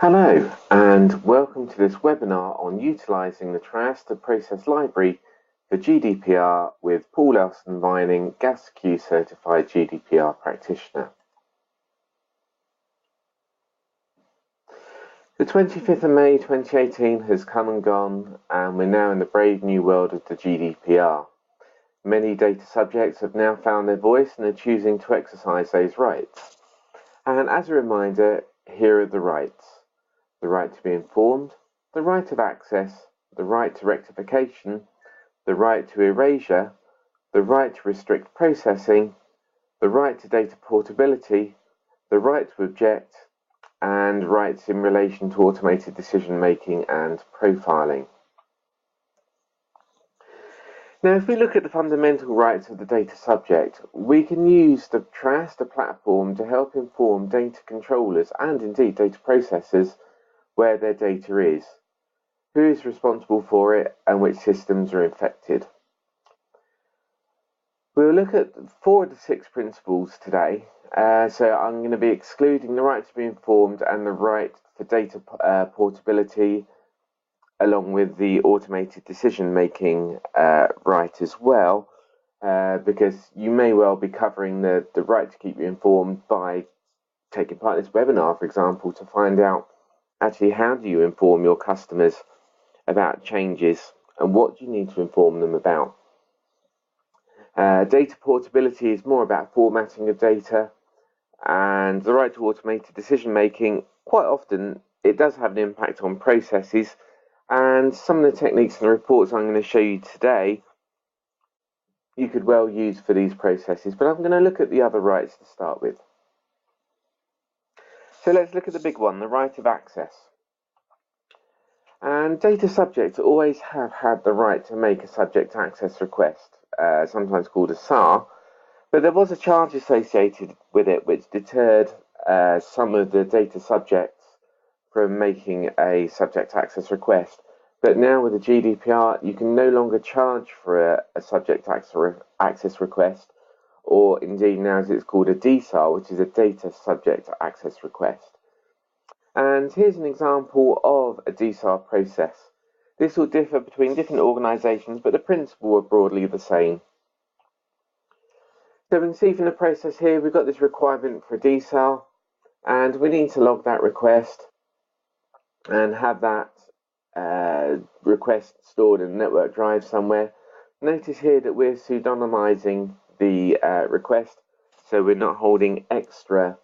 Hello and welcome to this webinar on utilising the Triaster process library for GDPR with Paul Elson-Vining, GasQ certified GDPR practitioner. The 25th of May 2018 has come and gone, and we're now in the brave new world of the GDPR. Many data subjects have now found their voice and are choosing to exercise those rights. And as a reminder, here are the rights. The right to be informed, the right of access, the right to rectification, the right to erasure, the right to restrict processing, the right to data portability, the right to object, and rights in relation to automated decision making and profiling. Now, if we look at the fundamental rights of the data subject, we can use the Triaster platform to help inform data controllers and indeed data processors where their data is, who is responsible for it, and which systems are affected. We'll look at 4 of the 6 principles today. So I'm going to be excluding the right to be informed and the right for data portability, along with the automated decision-making right as well, because you may well be covering the right to keep you informed by taking part in this webinar, for example, to find out actually how do you inform your customers about changes and what do you need to inform them about. Data portability is more about formatting of data, and the right to automated decision making, quite often it does have an impact on processes, and some of the techniques and the reports I'm going to show you today you could well use for these processes, but I'm going to look at the other rights to start with. So let's look at the big one, the right of access. And data subjects always have had the right to make a subject access request, sometimes called a SAR, but there was a charge associated with it which deterred some of the data subjects from making a subject access request. But now with the GDPR, you can no longer charge for a subject access request, or indeed now as it's called a DSAR, which is a data subject access request. And here's an example of a DSAR process. This will differ between different organisations, but the principle are broadly the same. So we can see from the process here, we've got this requirement for a DSAR, and we need to log that request and have that request stored in a network drive somewhere. Notice here that we're pseudonymizing the request, so we're not holding extra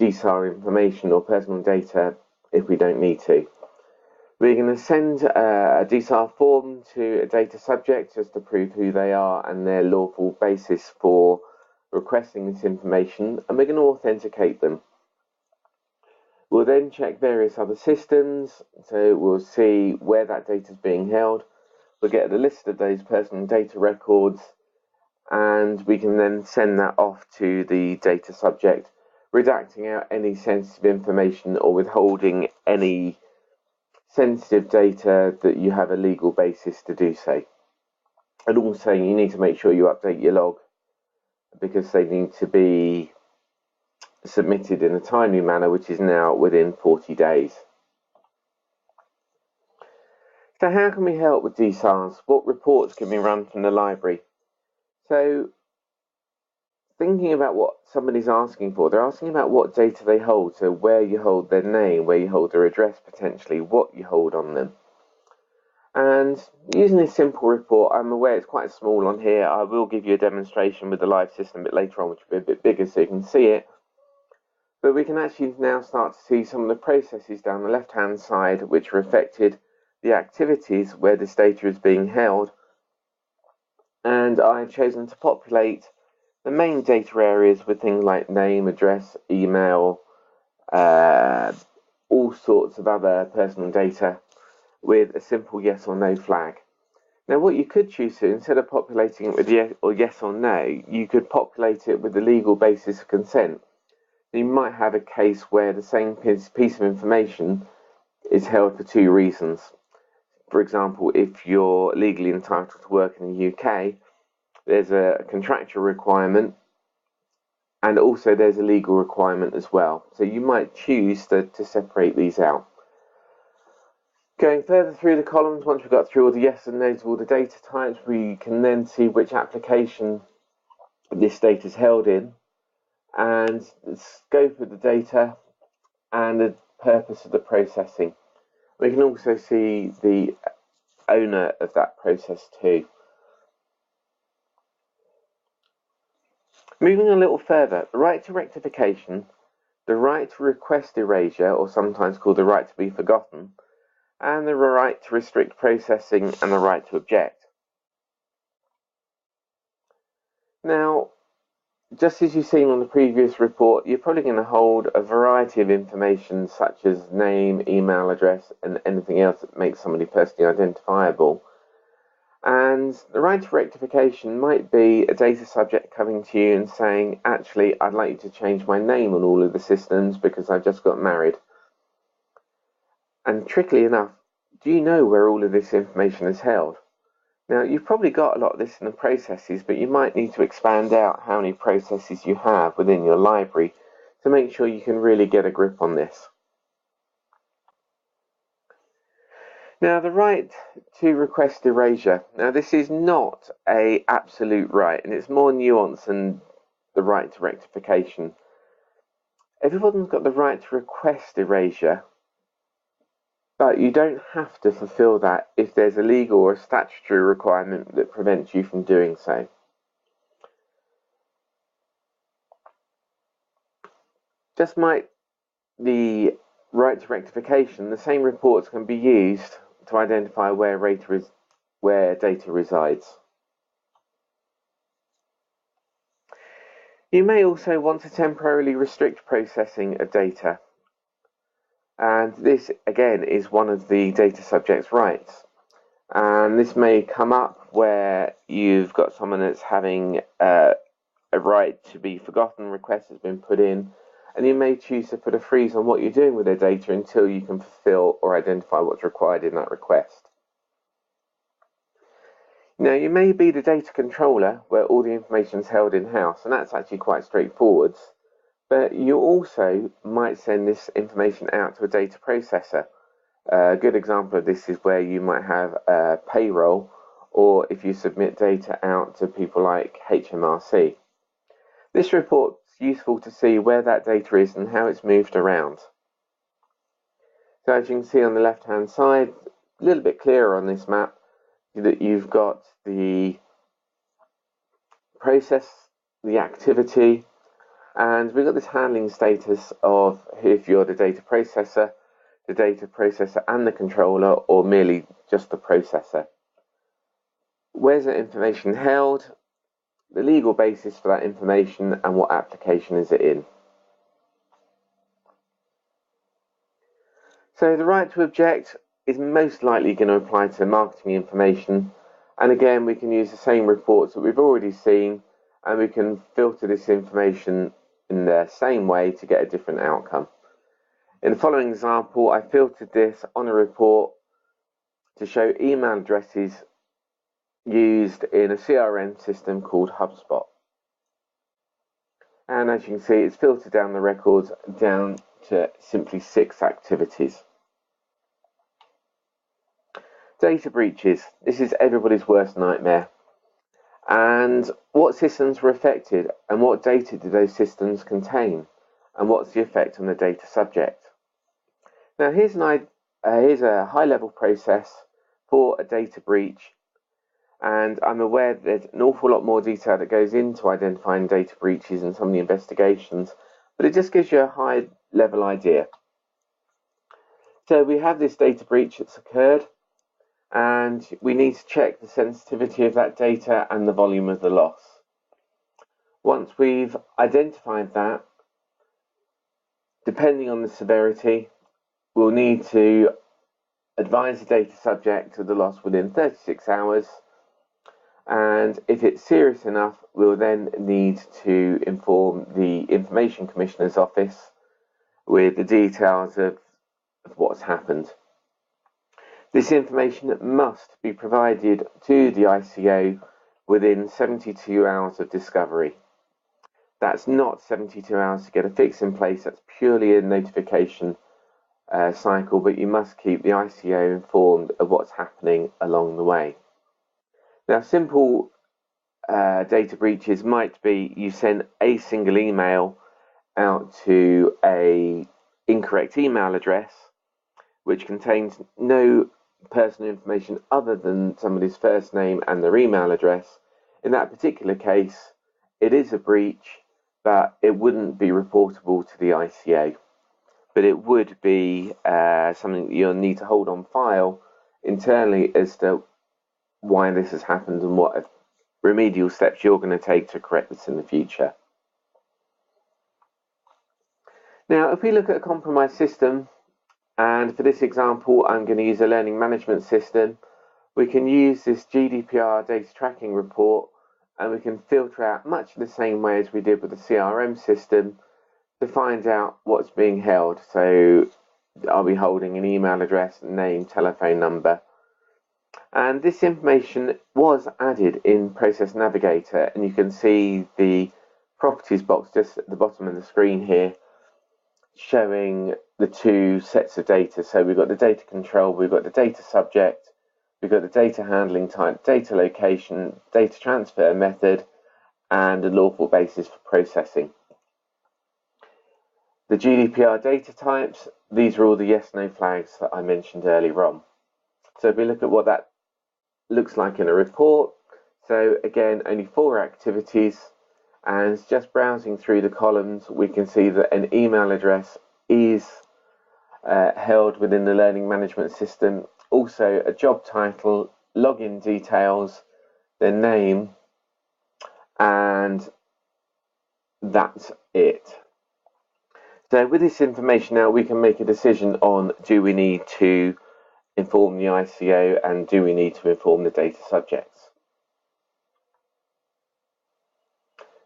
DSAR information or personal data if we don't need to. We're going to send a DSAR form to a data subject just to prove who they are and their lawful basis for requesting this information, and we're going to authenticate them. We'll then check various other systems, so we'll see where that data is being held. We'll get the list of those personal data records, and we can then send that off to the data subject, redacting out any sensitive information or withholding any sensitive data that you have a legal basis to do so. And also you need to make sure you update your log, because they need to be submitted in a timely manner, which is now within 40 days. So how can we help with DSARs? What reports can we run from the library? So thinking about what somebody's asking for, they're asking about what data they hold, so where you hold their name, where you hold their address potentially, what you hold on them. And using this simple report, I'm aware it's quite small on here. I will give you a demonstration with the live system a bit later on, which will be a bit bigger so you can see it. But we can actually now start to see some of the processes down the left-hand side which are affected, the activities where this data is being held. And I've chosen to populate the main data areas with things like name, address, email, all sorts of other personal data with a simple yes or no flag. Now what you could choose to, instead of populating it with yes or no, you could populate it with the legal basis of consent. You might have a case where the same piece of information is held for 2 reasons. For example, if you're legally entitled to work in the UK, there's a contractual requirement and also there's a legal requirement as well. So you might choose to separate these out. Going further through the columns, once we've got through all the yes and no's of all the data types, we can then see which application this data is held in, and the scope of the data, and the purpose of the processing. We can also see the owner of that process too. Moving a little further, the right to rectification, the right to request erasure, or sometimes called the right to be forgotten, and the right to restrict processing and the right to object. Now, just as you've seen on the previous report, you're probably going to hold a variety of information such as name, email address, and anything else that makes somebody personally identifiable. And the right to rectification might be a data subject coming to you and saying, actually, I'd like you to change my name on all of the systems because I just got married. And trickyly enough, do you know where all of this information is held? Now, you've probably got a lot of this in the processes, but you might need to expand out how many processes you have within your library to make sure you can really get a grip on this. Now, the right to request erasure. Now, this is not an absolute right, and it's more nuanced than the right to rectification. Everyone's got the right to request erasure, but you don't have to fulfill that if there's a legal or a statutory requirement that prevents you from doing so. Just like the right to rectification, the same reports can be used to identify where data resides. You may also want to temporarily restrict processing of data. And this, again, is one of the data subject's rights. And this may come up where you've got someone that's having a right to be forgotten, request has been put in, and you may choose to put a freeze on what you're doing with their data until you can fulfill or identify what's required in that request. Now, you may be the data controller where all the information is held in-house, and that's actually quite straightforward. But you also might send this information out to a data processor. A good example of this is where you might have a payroll, or if you submit data out to people like HMRC. This report's useful to see where that data is and how it's moved around. So as you can see on the left-hand side, a little bit clearer on this map, that you've got the process, the activity, and we've got this handling status of if you're the data processor and the controller, or merely just the processor. Where's that information held, the legal basis for that information, and what application is it in. So the right to object is most likely going to apply to marketing information, and again we can use the same reports that we've already seen, and we can filter this information in the same way to get a different outcome. In the following example, I filtered this on a report to show email addresses used in a CRM system called HubSpot. And as you can see, it's filtered down the records down to simply 6 activities. Data breaches. This is everybody's worst nightmare. And what systems were affected, and what data do those systems contain, and what's the effect on the data subject? Now here's a high-level process for a data breach, and I'm aware there's an awful lot more detail that goes into identifying data breaches and some of the investigations, but it just gives you a high-level idea. So we have this data breach that's occurred, and we need to check the sensitivity of that data and the volume of the loss. Once we've identified that, depending on the severity, we'll need to advise the data subject of the loss within 36 hours, and if it's serious enough, we'll then need to inform the Information Commissioner's Office with the details of what's happened. This information must be provided to the ICO within 72 hours of discovery. That's not 72 hours to get a fix in place. That's purely a notification cycle, but you must keep the ICO informed of what's happening along the way. Now, simple data breaches might be you send a single email out to a incorrect email address, which contains no personal information other than somebody's first name and their email address. In that particular case, it is a breach, but it wouldn't be reportable to the ICO. But it would be something that you'll need to hold on file internally as to why this has happened and what remedial steps you're going to take to correct this in the future. Now, if we look at a compromised system, and for this example, I'm going to use a learning management system, we can use this GDPR data tracking report, and we can filter out much the same way as we did with the CRM system to find out what's being held. So I'll be holding an email address, name, telephone number. And this information was added in Process Navigator, and you can see the properties box just at the bottom of the screen here showing the two sets of data. So we've got the data control, we've got the data subject, we've got the data handling type, data location, data transfer method, and a lawful basis for processing. The GDPR data types, these are all the yes/no flags that I mentioned earlier on. So if we look at what that looks like in a report, so again, only 4 activities, and just browsing through the columns, we can see that an email address is held within the learning management system, also a job title, login details, their name, and that's it. So with this information now, we can make a decision on, do we need to inform the ICO and do we need to inform the data subjects?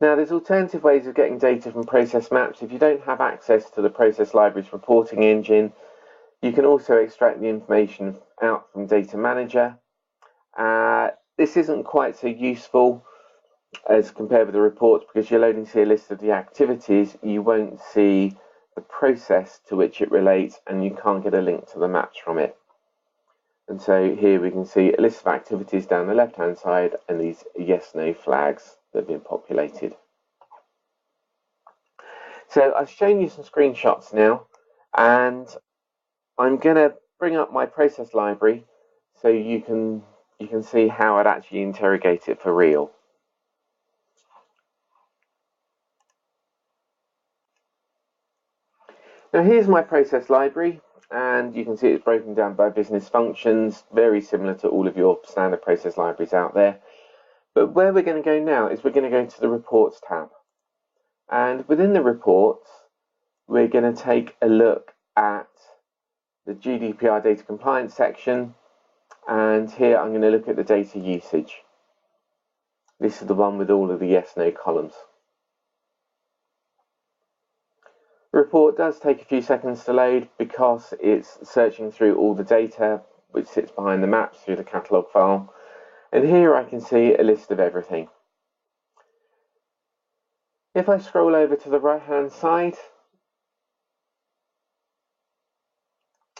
Now, there's alternative ways of getting data from process maps. If you don't have access to the Process Library's reporting engine, you can also extract the information out from Data Manager. This isn't quite so useful as compared with the reports, because you'll only see a list of the activities. You won't see the process to which it relates, and you can't get a link to the maps from it. And so here we can see a list of activities down the left-hand side and these yes/no flags that have been populated. So I've shown you some screenshots now, and I'm going to bring up my process library so you can see how I'd actually interrogate it for real. Now here's my process library, and you can see it's broken down by business functions, very similar to all of your standard process libraries out there. But where we're going to go now is we're going to go to the Reports tab. And within the reports, we're going to take a look at the GDPR data compliance section. And here I'm going to look at the data usage. This is the one with all of the yes/no columns. The report does take a few seconds to load because it's searching through all the data which sits behind the maps through the catalogue file. And here I can see a list of everything. If I scroll over to the right hand side,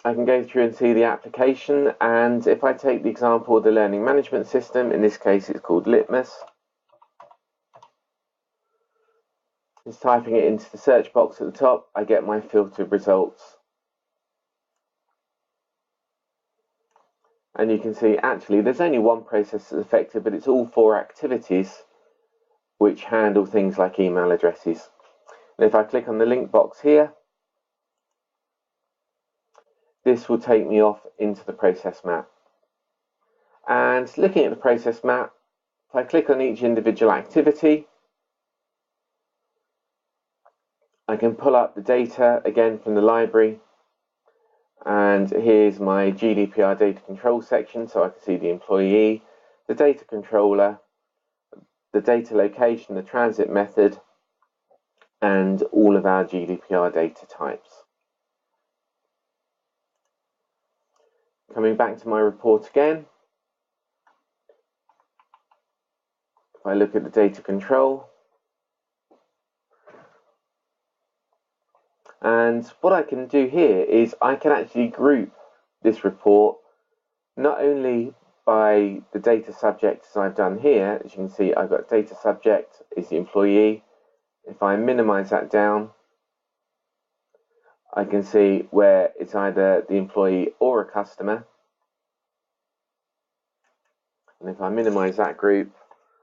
I can go through and see the application, and if I take the example of the learning management system, in this case it's called Litmus, just typing it into the search box at the top, I get my filtered results. And you can see actually there's only one process that's affected, but it's all 4 activities which handle things like email addresses. And if I click on the link box here, this will take me off into the process map. And looking at the process map, if I click on each individual activity, I can pull up the data again from the library, and here's my GDPR data control section, so I can see the employee, the data controller, the data location, the transit method, and all of our GDPR data types. Coming back to my report again, if I look at the data control, And what I can do here is I can actually group this report not only by the data subject as I've done here. As you can see, I've got data subject is the employee. If I minimize that down, I can see where it's either the employee or a customer. And if I minimize that group,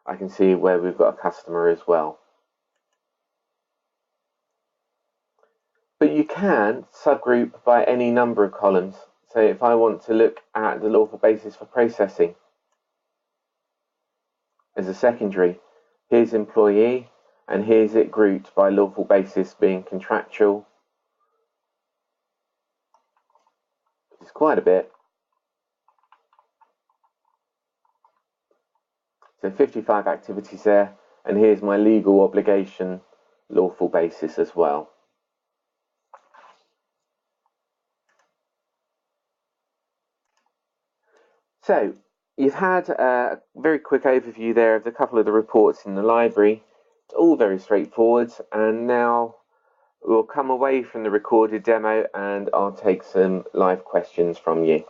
I can see where we've got a customer as well. But you can subgroup by any number of columns. So if I want to look at the lawful basis for processing as a secondary, here's employee, and here's it grouped by lawful basis being contractual. It's quite a bit. So 55 activities there, and here's my legal obligation lawful basis as well. So you've had a very quick overview there of a couple of the reports in the library. It's all very straightforward, and now we'll come away from the recorded demo and I'll take some live questions from you.